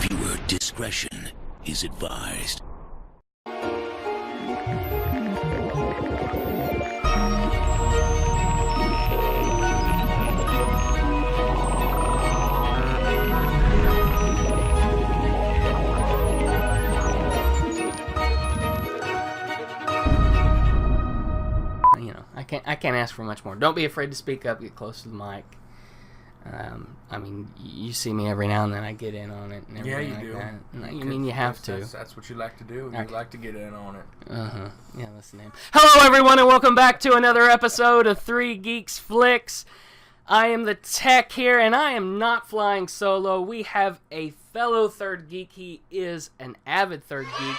Viewer discretion is advised. I can't ask for much more. Don't be afraid to speak up. Get close to the mic. I mean, you see me every now and then. I get in on it and everything like that. I mean, you have to. That's what you like to do. You like to get in on it. Yeah, that's the name. Hello, everyone, and welcome back to another episode of 3 Geeks, Flix. I am the tech here, and I am not flying solo. We have a fellow third geek. He is an avid third geek.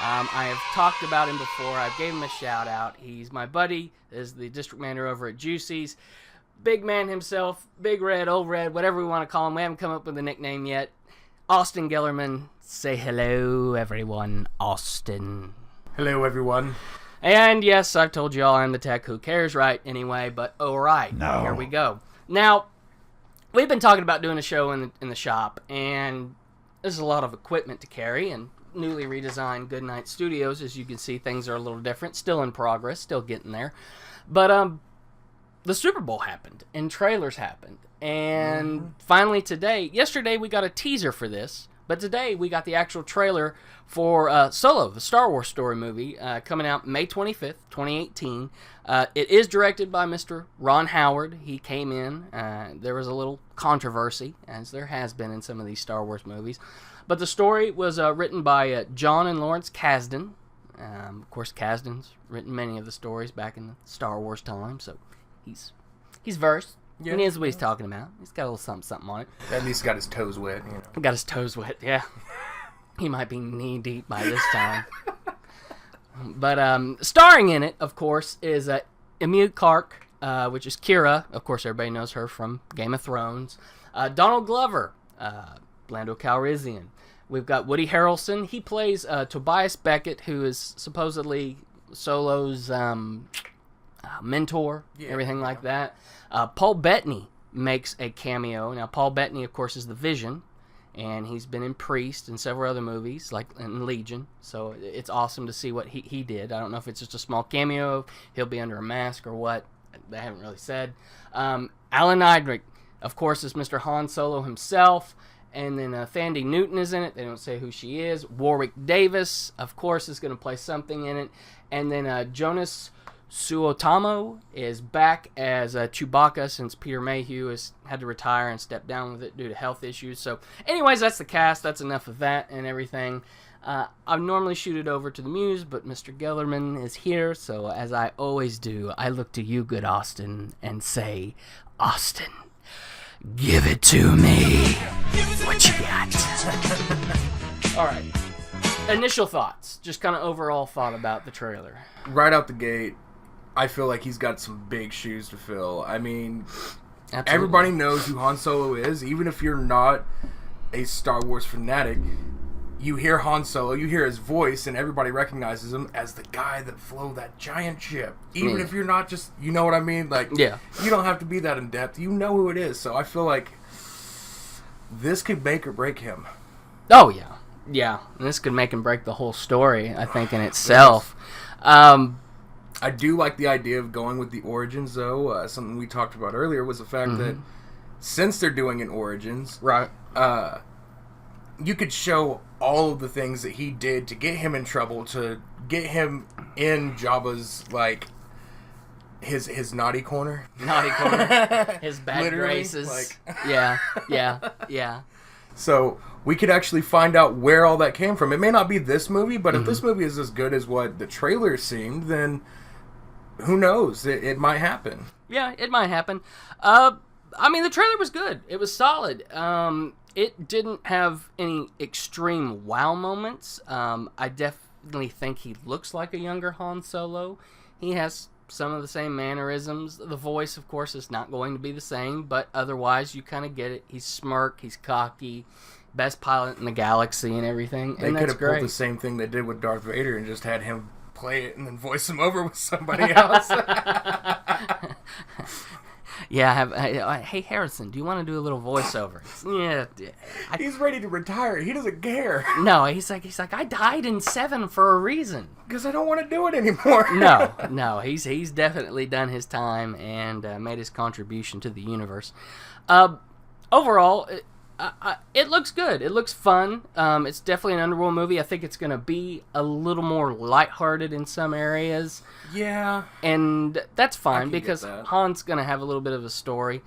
I have talked about him before. I gave him a shout out. He's my buddy. Is the district manager over at Juicy's. Big man himself, Big Red, Old Red, whatever we want to call him. We haven't come up with a nickname yet. Austin Gellerman. Say hello, everyone. Austin. Hello, everyone. And yes, I've told you all I'm the tech. Who cares, right? Anyway, but alright. No. Here we go. Now, we've been talking about doing a show in the shop, and there's a lot of equipment to carry, and newly redesigned Goodnight Studios. As you can see, things are a little different. Still in progress. Still getting there. But, the Super Bowl happened, and trailers happened, and finally today, yesterday we got a teaser for this, but today we got the actual trailer for Solo, the Star Wars story movie, coming out May 25th, 2018. It is directed by Mr. Ron Howard. He came in, there was a little controversy, as there has been in some of these Star Wars movies, but the story was written by John and Lawrence Kasdan. Of course, Kasdan's written many of the stories back in the Star Wars time, so he's versed. Yeah. He knows what he's talking about. He's got a little something on it. At least got his toes wet, you know. Got his toes wet, yeah. He might be knee deep by this time. But starring in it, of course, is Emilia Clarke, which is Kira. Of course, everybody knows her from Game of Thrones. Donald Glover, Lando Calrissian. We've got Woody Harrelson. He plays Tobias Beckett, who is supposedly Solo's mentor, everything like that. Paul Bettany makes a cameo. Now, Paul Bettany, of course, is the Vision, and he's been in Priest and several other movies, like in Legion, so it's awesome to see what he did. I don't know if it's just a small cameo, he'll be under a mask or what, they haven't really said. Alan Eidrich, of course, is Mr. Han Solo himself, and then Thandie Newton is in it. They don't say who she is. Warwick Davis, of course, is going to play something in it. And then Jonas Suotamo is back as Chewbacca, since Peter Mayhew has had to retire and step down with it due to health issues. So anyways, that's the cast. That's enough of that and everything. I normally shoot it over to the Muse, but Mr. Gellerman is here, so as I always do, I look to you, good Austin, and say, Austin, give it to me. What you got? All right. Initial thoughts. Just kind of overall thought about the trailer. Right out the gate, I feel like he's got some big shoes to fill. I mean, absolutely. Everybody knows who Han Solo is. Even if you're not a Star Wars fanatic, you hear Han Solo, you hear his voice, and everybody recognizes him as the guy that flew that giant ship. Even if you're not just, you know what I mean? Like, yeah. You don't have to be that in depth. You know who it is. So I feel like this could make or break him. Oh, yeah. Yeah. And this could make and break the whole story, I think, in itself. I do like the idea of going with the Origins, though. Something we talked about earlier was the fact that since they're doing an Origins, right, you could show all of the things that he did to get him in trouble, to get him in Jabba's, like, his naughty corner. Naughty corner. His bad graces. Like, yeah. So we could actually find out where all that came from. It may not be this movie, but if this movie is as good as what the trailer seemed, then who knows? It might happen. Yeah, it might happen. I mean, the trailer was good. It was solid. It didn't have any extreme wow moments. I definitely think he looks like a younger Han Solo. He has some of the same mannerisms. The voice, of course, is not going to be the same, but otherwise you kind of get it. He's smirk, he's cocky, best pilot in the galaxy and everything. They could have pulled the same thing they did with Darth Vader and just had him play it and then voice him over with somebody else. Hey Harrison, do you want to do a little voiceover? He's ready to retire. He doesn't care. No, he's like, I died in 7 for a reason. Because I don't want to do it anymore. No, he's definitely done his time and made his contribution to the universe. Overall, it looks good. It looks fun. It's definitely an Underworld movie. I think it's going to be a little more lighthearted in some areas. Yeah. And that's fine because Han's going to have a little bit of a story.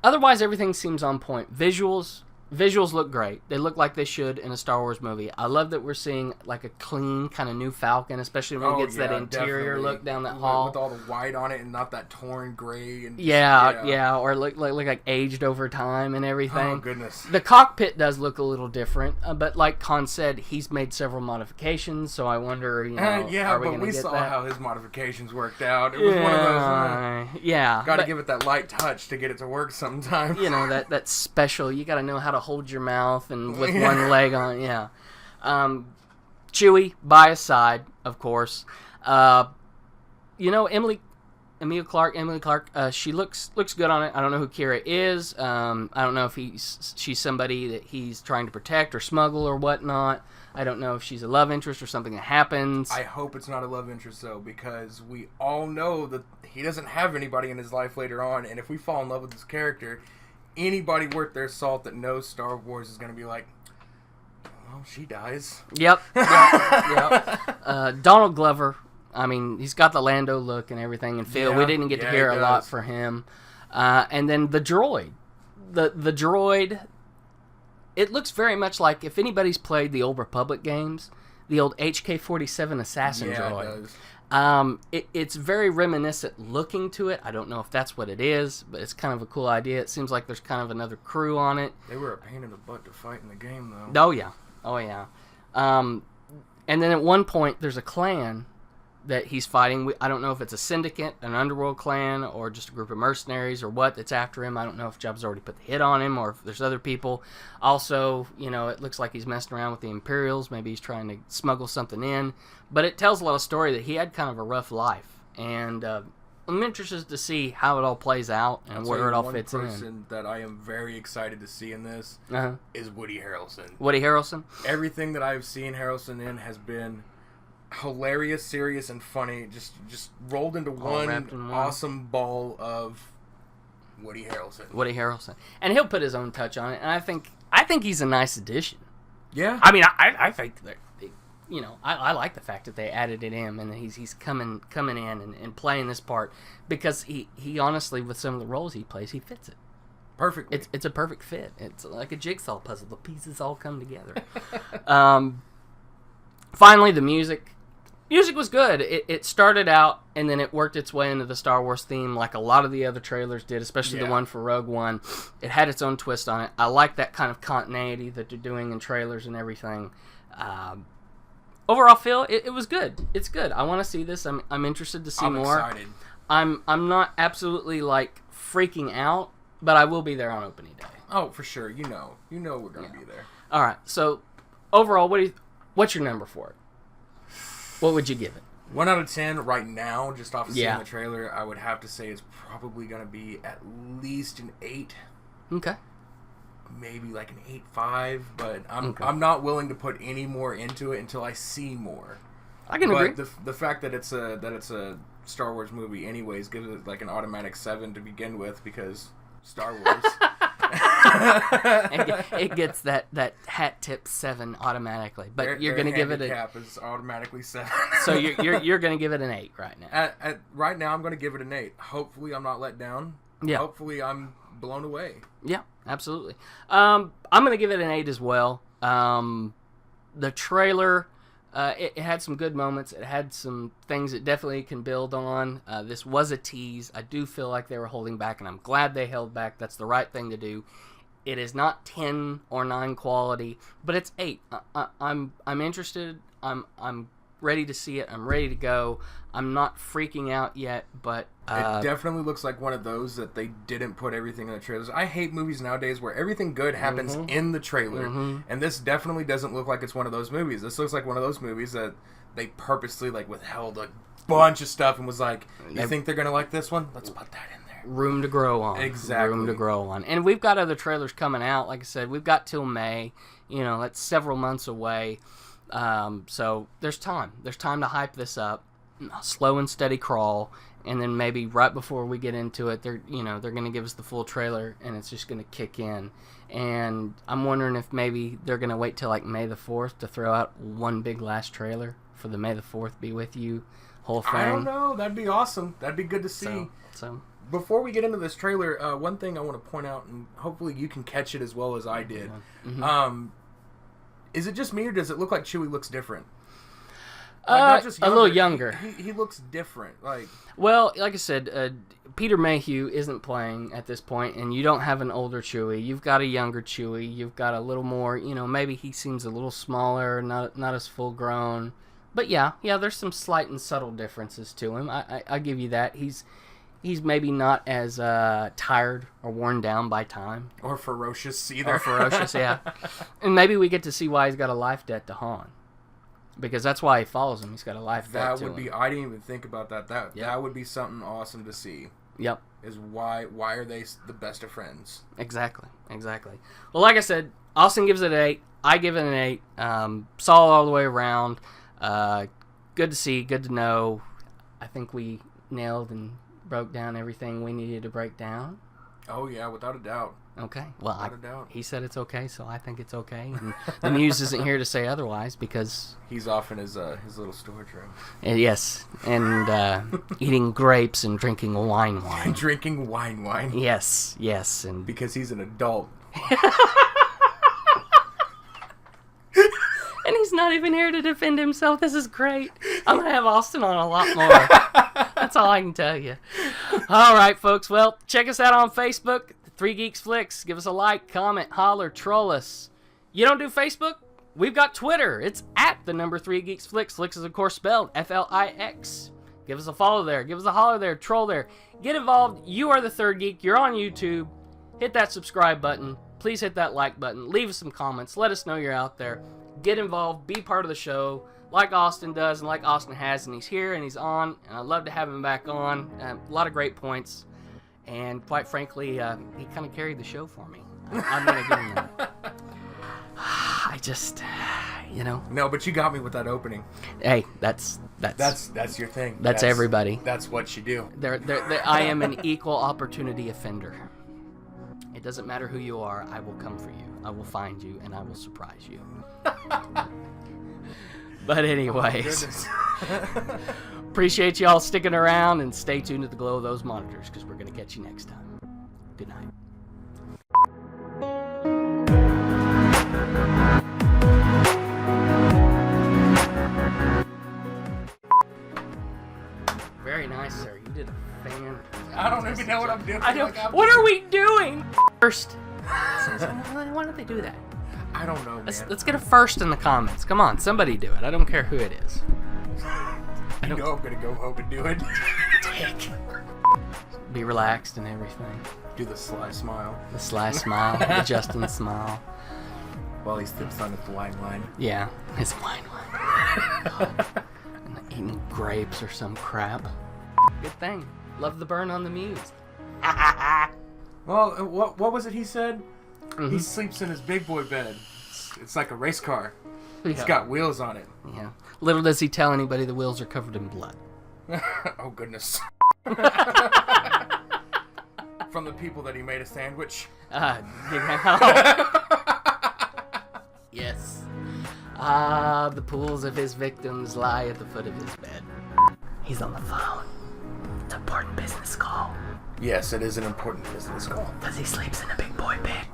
Otherwise, everything seems on point. Visuals look great. They look like they should in a Star Wars movie. I love that we're seeing like a clean kind of new Falcon, especially when it gets that interior look down that hall with all the white on it and not that torn gray. And or look like aged over time and everything. Oh goodness. The cockpit does look a little different, but like Khan said, he's made several modifications. So I wonder, are we but we saw how his modifications worked out. It was one of those. Got to give it that light touch to get it to work sometimes. That special. You got to know how to hold your mouth and with one leg on. Chewie by his side, of course. Emily Clark, she looks good on it. I don't know who Kira is. I don't know if she's somebody that he's trying to protect or smuggle or whatnot. I don't know if she's a love interest or something that happens. I hope it's not a love interest, though, because we all know that he doesn't have anybody in his life later on, and if we fall in love with this character, anybody worth their salt that knows Star Wars is going to be like, well, she dies. Yep. Donald Glover, I mean, he's got the Lando look and everything and feel. We didn't get to hear a lot for him. And then the droid. The droid, it looks very much like, if anybody's played the Old Republic games, the old HK-47 assassin droid. It does. It's very reminiscent looking to it. I don't know if that's what it is, but it's kind of a cool idea. It seems like there's kind of another crew on it. They were a pain in the butt to fight in the game, though. Oh, yeah. And then at one point, there's a clan that he's fighting. I don't know if it's a syndicate, an underworld clan, or just a group of mercenaries or what that's after him. I don't know if Jabba's already put the hit on him or if there's other people. Also, it looks like he's messing around with the Imperials. Maybe he's trying to smuggle something in. But it tells a lot of story that he had kind of a rough life. And I'm interested to see how it all plays out and where it all fits in. One person that I am very excited to see in this is Woody Harrelson. Woody Harrelson? Everything that I've seen Harrelson in has been hilarious, serious, and funny. Just rolled into one awesome ball of Woody Harrelson. And he'll put his own touch on it. And I think he's a nice addition. Yeah. I mean, I think that, I like the fact that they added it in and he's coming in and playing this part because he honestly, with some of the roles he plays, he fits it perfectly. It's a perfect fit. It's like a jigsaw puzzle. The pieces all come together. Finally, the music. Music was good. It started out, and then it worked its way into the Star Wars theme like a lot of the other trailers did, especially the one for Rogue One. It had its own twist on it. I like that kind of continuity that they're doing in trailers and everything. Overall feel, it was good. It's good. I want to see this. I'm interested to see more. I'm excited. I'm not absolutely, freaking out, but I will be there on opening day. Oh, for sure. You know we're going to be there. All right. So, overall, what's your number for it? What would you give it? 1 out of 10 right now, just off of seeing the trailer, I would have to say it's probably going to be at least an 8. Okay. Maybe like an 8.5, but I'm not willing to put any more into it until I see more. I can agree. The fact that it's a Star Wars movie anyways gives it like an automatic 7 to begin with because Star Wars. It gets that hat tip 7 automatically, but you're going to give it a handicap is automatically 7. So you're going to give it an 8 right now. Right now, I'm going to give it an 8. Hopefully, I'm not let down. Yeah. Hopefully, I'm blown away. Yeah, absolutely. I'm going to give it an 8 as well. The trailer, it had some good moments. It had some things it definitely can build on. This was a tease. I do feel like they were holding back, and I'm glad they held back. That's the right thing to do. It is not 10 or 9 quality, but it's 8. I'm interested. I'm ready to see it. I'm ready to go. I'm not freaking out yet, but it definitely looks like one of those that they didn't put everything in the trailers. I hate movies nowadays where everything good happens in the trailer, and this definitely doesn't look like it's one of those movies. This looks like one of those movies that they purposely withheld a bunch of stuff and was like, "You think they're gonna like this one? Let's put that in there." room to grow on. Exactly. Room to grow on. And we've got other trailers coming out. Like I said, we've got till May. That's several months away. So there's time. There's time to hype this up. Slow and steady crawl. And then maybe right before we get into it, they're going to give us the full trailer, and it's just going to kick in. And I'm wondering if maybe they're going to wait till like May the 4th to throw out one big last trailer for the May the 4th Be With You whole thing. I don't know. That'd be awesome. That'd be good to see. So before we get into this trailer, one thing I want to point out, and hopefully you can catch it as well as I did. Mm-hmm. Is it just me, or does it look like Chewie looks different? A little younger. He looks different. Well, like I said, Peter Mayhew isn't playing at this point, and you don't have an older Chewie. You've got a younger Chewie. You've got a little more, maybe he seems a little smaller, not as full grown. But yeah, there's some slight and subtle differences to him. I give you that. He's maybe not as tired or worn down by time. Or ferocious either. Yeah. And maybe we get to see why he's got a life debt to Han. Because that's why he follows him. He's got a life debt to him. I didn't even think about that. That would be something awesome to see. Yep. Is why are they the best of friends? Exactly. Well, like I said, Austin gives it an 8. I give it an 8. Solid all the way around. Good to see. Good to know. I think we nailed and broke down everything we needed to break down. Oh yeah, without a doubt. Okay. Well, without a doubt. He said it's okay, so I think it's okay. And the Muse isn't here to say otherwise because he's off in his little storage room. Yes, and eating grapes and drinking wine. Drinking wine. Yes, and because he's an adult. And he's not even here to defend himself. This is great. I'm going to have Austin on a lot more. That's all I can tell you. All right, folks. Well, check us out on Facebook, 3 Geeks Flix. Give us a like, comment, holler, troll us. You don't do Facebook? We've got Twitter. It's at the number 3 Geeks Flix. Flix is, of course, spelled Flix. Give us a follow there. Give us a holler there. Troll there. Get involved. You are the Third Geek. You're on YouTube. Hit that subscribe button. Please hit that like button. Leave us some comments. Let us know you're out there. Get involved. Be part of the show like Austin does and like Austin has. And he's here and he's on. And I'd love to have him back on. A lot of great points. And quite frankly, he kind of carried the show for me. I'm going to give him that. I just, No, but you got me with that opening. Hey, that's your thing. That's everybody. That's what you do. I am an equal opportunity offender. It doesn't matter who you are. I will come for you. I will find you, and I will surprise you. But anyways, appreciate y'all sticking around, and stay tuned to the glow of those monitors, because we're going to catch you next time. Good night. Very nice, sir. You did a fan. I don't even know what I'm doing. What are we doing? First. Why don't they do that? I don't know, man. Let's get a first in the comments. Come on, somebody do it. I don't care who it is. I'm gonna go home and do it. Be relaxed and everything. Do the sly smile. The sly smile. The Justin smile. While he sips on his wine line. Yeah, his wine line. And eating grapes or some crap. Good thing. Love the burn on the Muse. Well, what was it he said? Mm-hmm. He sleeps in his big boy bed. It's like a race car. It's got wheels on it. Yeah. Little does he tell anybody the wheels are covered in blood. Oh, goodness. From the people that he made a sandwich. Yes. The pools of his victims lie at the foot of his bed. He's on the phone. It's an important business call. Yes, it is an important business call. Because he sleeps in a big boy bed.